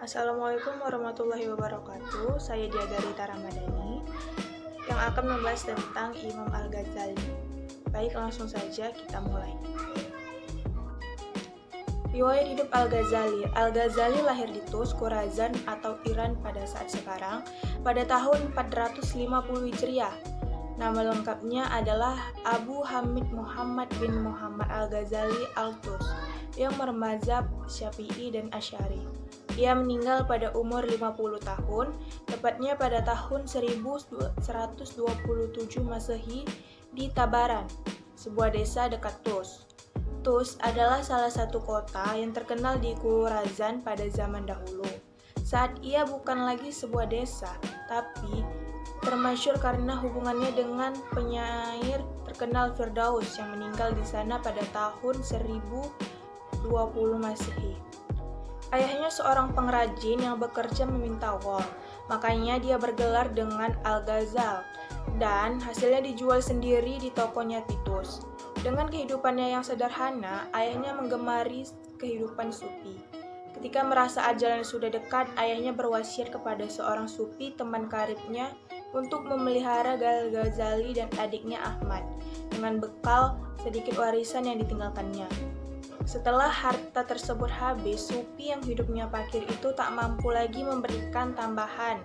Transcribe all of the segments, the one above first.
Assalamualaikum warahmatullahi wabarakatuh. Saya Dia dari Taramadani yang akan membahas tentang Imam Al-Ghazali. Baik, langsung saja kita mulai. Riwayat hidup Al-Ghazali. Al-Ghazali lahir di Tus, Khorasan atau Iran pada saat sekarang pada tahun 450 Hijriah. Nama lengkapnya adalah Abu Hamid Muhammad bin Muhammad Al-Ghazali Al-Tus yang bermazhab Syafi'i dan Asy'ari. Ia meninggal pada umur 50 tahun, tepatnya pada tahun 1127 Masehi di Tabaran, sebuah desa dekat Tus. Tus adalah salah satu kota yang terkenal di Khorasan pada zaman dahulu. Saat ia bukan lagi sebuah desa, tapi termasyhur karena hubungannya dengan penyair terkenal Firdaus yang meninggal di sana pada tahun 1020 Masehi. Ayahnya seorang pengrajin yang bekerja meminta wol, makanya dia bergelar dengan Al-Ghazal, dan hasilnya dijual sendiri di tokonya Titus. Dengan kehidupannya yang sederhana, ayahnya menggemari kehidupan sufi. Ketika merasa ajalnya sudah dekat, ayahnya berwasiat kepada seorang sufi teman karibnya untuk memelihara Al-Ghazali dan adiknya Ahmad, dengan bekal sedikit warisan yang ditinggalkannya. Setelah harta tersebut habis, sufi yang hidupnya fakir itu tak mampu lagi memberikan tambahan.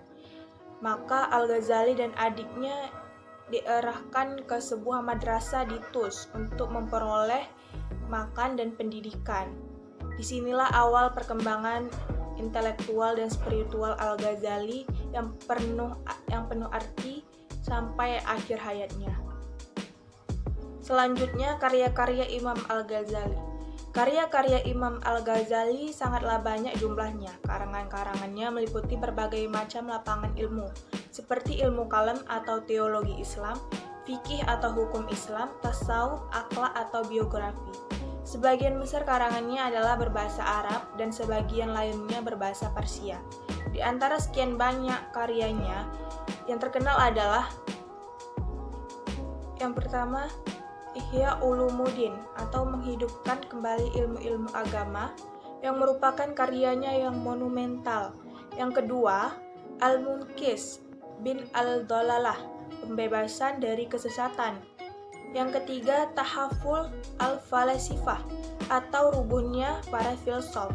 Maka Al-Ghazali dan adiknya diarahkan ke sebuah madrasah di Tus untuk memperoleh makan dan pendidikan. Disinilah awal perkembangan intelektual dan spiritual Al-Ghazali yang penuh arti sampai akhir hayatnya. Selanjutnya, karya-karya Imam Al-Ghazali. Karya-karya Imam Al-Ghazali sangatlah banyak jumlahnya. Karangan-karangannya meliputi berbagai macam lapangan ilmu, seperti ilmu kalam atau teologi Islam, fikih atau hukum Islam, tasawuf, akhlak atau biografi. Sebagian besar karangannya adalah berbahasa Arab dan sebagian lainnya berbahasa Persia. Di antara sekian banyak karyanya, yang terkenal adalah yang pertama, Ihya Ulumuddin atau menghidupkan kembali ilmu-ilmu agama yang merupakan karyanya yang monumental. Yang kedua, Al-Munqidh bin Al-Dhalalah, pembebasan dari kesesatan. Yang ketiga, Tahaful Al-Falasifah atau rubuhnya para filsuf.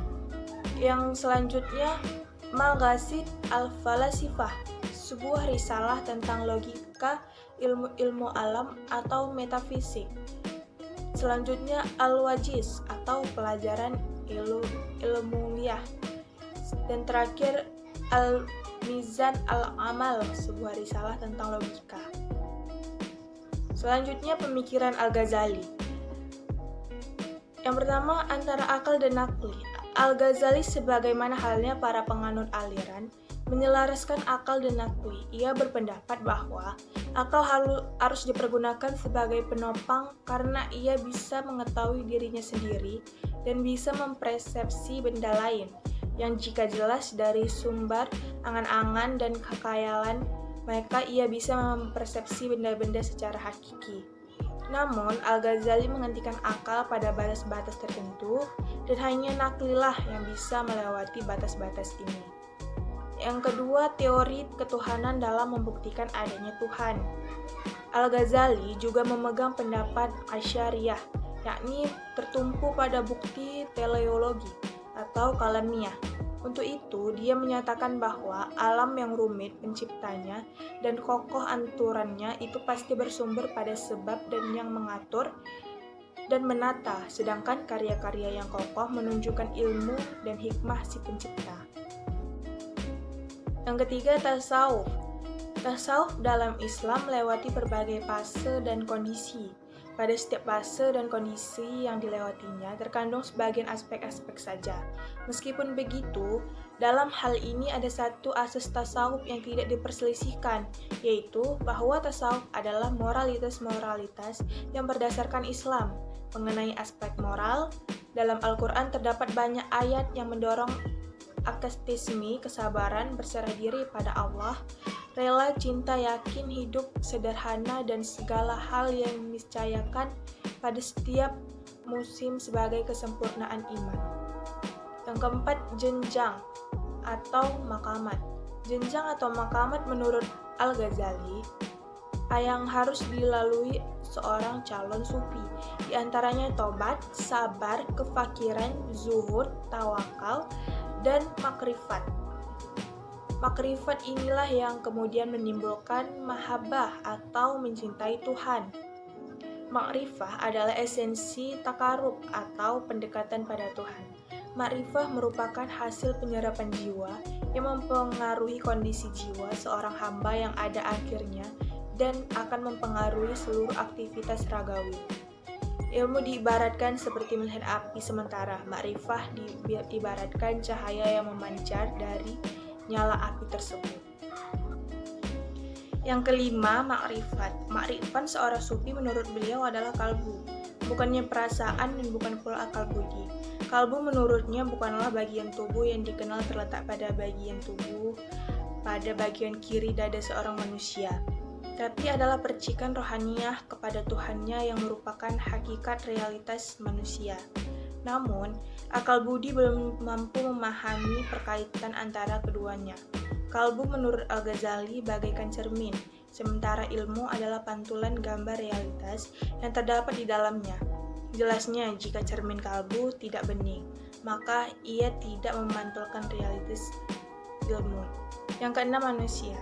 Yang selanjutnya, Maghasid Al-Falasifah, sebuah risalah tentang logika ilmu alam atau metafisik. Selanjutnya Al-Wajiz atau pelajaran ilmiah. Dan terakhir Al-Mizan Al-Amal, sebuah risalah tentang logika. Selanjutnya pemikiran Al-Ghazali. Yang pertama, antara akal dan nakli. Al-Ghazali sebagaimana halnya para penganut aliran menyelaraskan akal dan nakli. Ia berpendapat bahwa akal harus dipergunakan sebagai penopang karena ia bisa mengetahui dirinya sendiri dan bisa mempersepsi benda lain yang jika jelas dari sumber angan-angan dan kekhayalan, maka ia bisa mempersepsi benda-benda secara hakiki. Namun, Al-Ghazali menghentikan akal pada batas-batas tertentu dan hanya naklilah yang bisa melewati batas-batas ini. Yang kedua, teori ketuhanan dalam membuktikan adanya Tuhan. Al-Ghazali juga memegang pendapat Asy'ariyah, yakni tertumpu pada bukti teleologi atau kalamiah. Untuk itu, dia menyatakan bahwa alam yang rumit penciptanya dan kokoh aturannya itu pasti bersumber pada sebab dan yang mengatur dan menata, sedangkan karya-karya yang kokoh menunjukkan ilmu dan hikmah si pencipta. Yang ketiga, tasawuf. Tasawuf dalam Islam melewati berbagai fase dan kondisi. Pada setiap fase dan kondisi yang dilewatinya terkandung sebagian aspek-aspek saja. Meskipun begitu, dalam hal ini ada satu asas tasawuf yang tidak diperselisihkan, yaitu bahwa tasawuf adalah moralitas-moralitas yang berdasarkan Islam. Mengenai aspek moral, dalam Al-Quran terdapat banyak ayat yang mendorong asketisme, kesabaran, berserah diri pada Allah, rela, cinta, yakin, hidup sederhana, dan segala hal yang diniscayakan pada setiap musim sebagai kesempurnaan iman. Yang keempat, jenjang. atau maqamat. Jenjang atau maqamat menurut Al-Ghazali yang harus dilalui seorang calon sufi, di antaranya tobat, sabar, kefakiran, zuhud, tawakal, dan makrifat. Makrifat inilah yang kemudian menimbulkan mahabbah atau mencintai Tuhan. Makrifah adalah esensi takarub atau pendekatan pada Tuhan. Makrifah merupakan hasil penyerapan jiwa yang mempengaruhi kondisi jiwa seorang hamba yang ada akhirnya dan akan mempengaruhi seluruh aktivitas ragawi. Ilmu diibaratkan seperti melihat api sementara, makrifah diibaratkan cahaya yang memancar dari nyala api tersebut. Yang kelima, makrifat. Makrifat seorang sufi menurut beliau adalah kalbu, bukannya perasaan dan bukan pula akal budi. Kalbu menurutnya bukanlah bagian tubuh yang dikenal terletak pada bagian kiri dada seorang manusia, tapi adalah percikan rohaniah kepada Tuhannya yang merupakan hakikat realitas manusia. Namun, akal budi belum mampu memahami perkaitan antara keduanya. Kalbu menurut Al-Ghazali bagaikan cermin, sementara ilmu adalah pantulan gambar realitas yang terdapat di dalamnya. Jelasnya, jika cermin kalbu tidak bening, maka ia tidak memantulkan realitas ilmu. Yang keenam, manusia.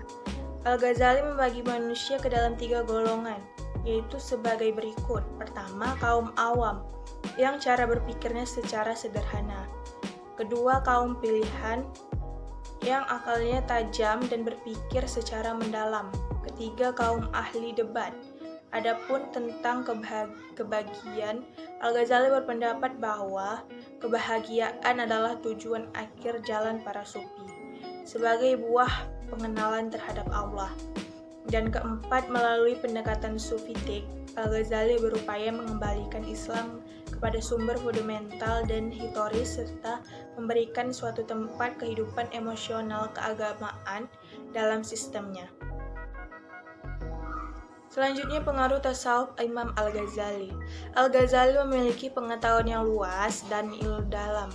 Al-Ghazali membagi manusia ke dalam 3 golongan, yaitu sebagai berikut. Pertama, kaum awam, yang cara berpikirnya secara sederhana. Kedua, kaum pilihan, yang akalnya tajam dan berpikir secara mendalam. Ketiga, kaum ahli debat. Adapun tentang kebahagiaan, Al-Ghazali berpendapat bahwa kebahagiaan adalah tujuan akhir jalan para sufi, sebagai buah pengenalan terhadap Allah. Dan keempat, melalui pendekatan sufitik, Al-Ghazali berupaya mengembalikan Islam kepada sumber fundamental dan historis serta memberikan suatu tempat kehidupan emosional keagamaan dalam sistemnya. Selanjutnya, pengaruh tasawuf Imam Al-Ghazali. Al-Ghazali memiliki pengetahuan yang luas dan ilmu dalam.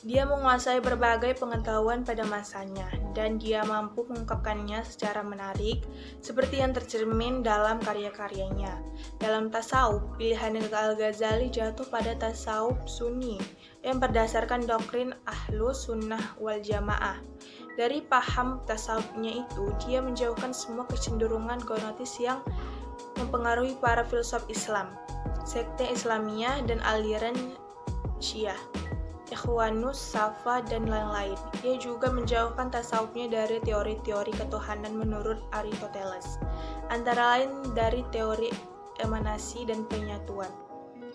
Dia menguasai berbagai pengetahuan pada masanya, dan dia mampu mengungkapkannya secara menarik, seperti yang tercermin dalam karya-karyanya. Dalam tasawuf, pilihan Al-Ghazali jatuh pada tasawuf Sunni, yang berdasarkan doktrin Ahlus Sunnah wal Jamaah. Dari paham tasawufnya itu, dia menjauhkan semua kecenderungan gnostis yang mempengaruhi para filsuf Islam, sekte Islamiyah dan aliran Syiah, Ikhwanus, Safa, dan lain-lain. Ia juga menjauhkan tasawufnya dari teori-teori ketuhanan menurut Aristoteles, antara lain dari teori emanasi dan penyatuan.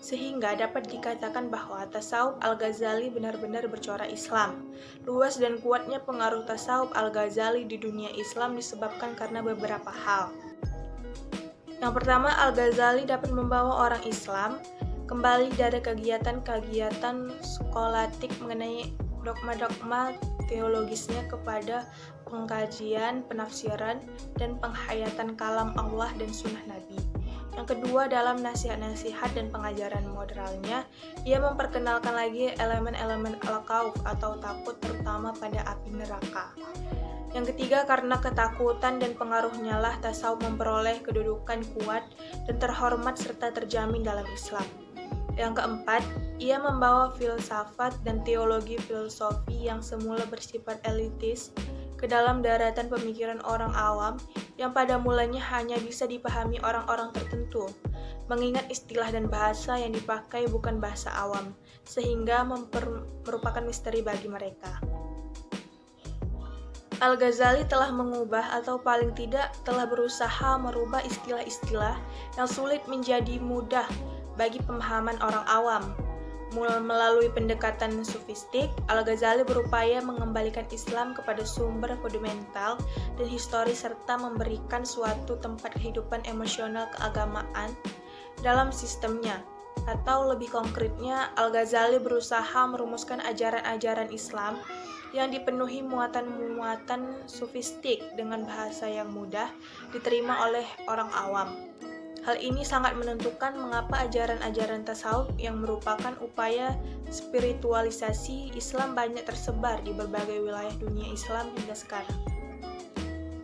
Sehingga dapat dikatakan bahwa tasawuf Al-Ghazali benar-benar bercorak Islam. Luas dan kuatnya pengaruh tasawuf Al-Ghazali di dunia Islam disebabkan karena beberapa hal. Yang pertama, Al-Ghazali dapat membawa orang Islam kembali dari kegiatan-kegiatan skolatik mengenai dogma-dogma teologisnya kepada pengkajian, penafsiran, dan penghayatan kalam Allah dan sunnah Nabi. Yang kedua, dalam nasihat-nasihat dan pengajaran moderalnya, ia memperkenalkan lagi elemen-elemen al-khauf atau takut, terutama pada api neraka. Yang ketiga, karena ketakutan dan pengaruhnya lah tasawuf memperoleh kedudukan kuat dan terhormat serta terjamin dalam Islam. Yang keempat, ia membawa filsafat dan teologi filosofi yang semula bersifat elitis ke dalam daratan pemikiran orang awam yang pada mulanya hanya bisa dipahami orang-orang tertentu, mengingat istilah dan bahasa yang dipakai bukan bahasa awam, sehingga merupakan misteri bagi mereka. Al-Ghazali telah mengubah atau paling tidak telah berusaha merubah istilah-istilah yang sulit menjadi mudah bagi pemahaman orang awam. Melalui pendekatan sufistik, Al-Ghazali berupaya mengembalikan Islam kepada sumber fundamental dan historis serta memberikan suatu tempat kehidupan emosional keagamaan dalam sistemnya. Atau lebih konkretnya, Al-Ghazali berusaha merumuskan ajaran-ajaran Islam yang dipenuhi muatan-muatan sufistik dengan bahasa yang mudah diterima oleh orang awam. Hal ini sangat menentukan mengapa ajaran-ajaran tasawuf yang merupakan upaya spiritualisasi Islam banyak tersebar di berbagai wilayah dunia Islam hingga sekarang.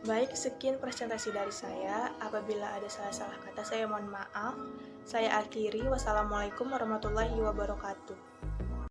Baik, sekian presentasi dari saya. Apabila ada salah-salah kata, saya mohon maaf. Saya akhiri. Wassalamualaikum warahmatullahi wabarakatuh.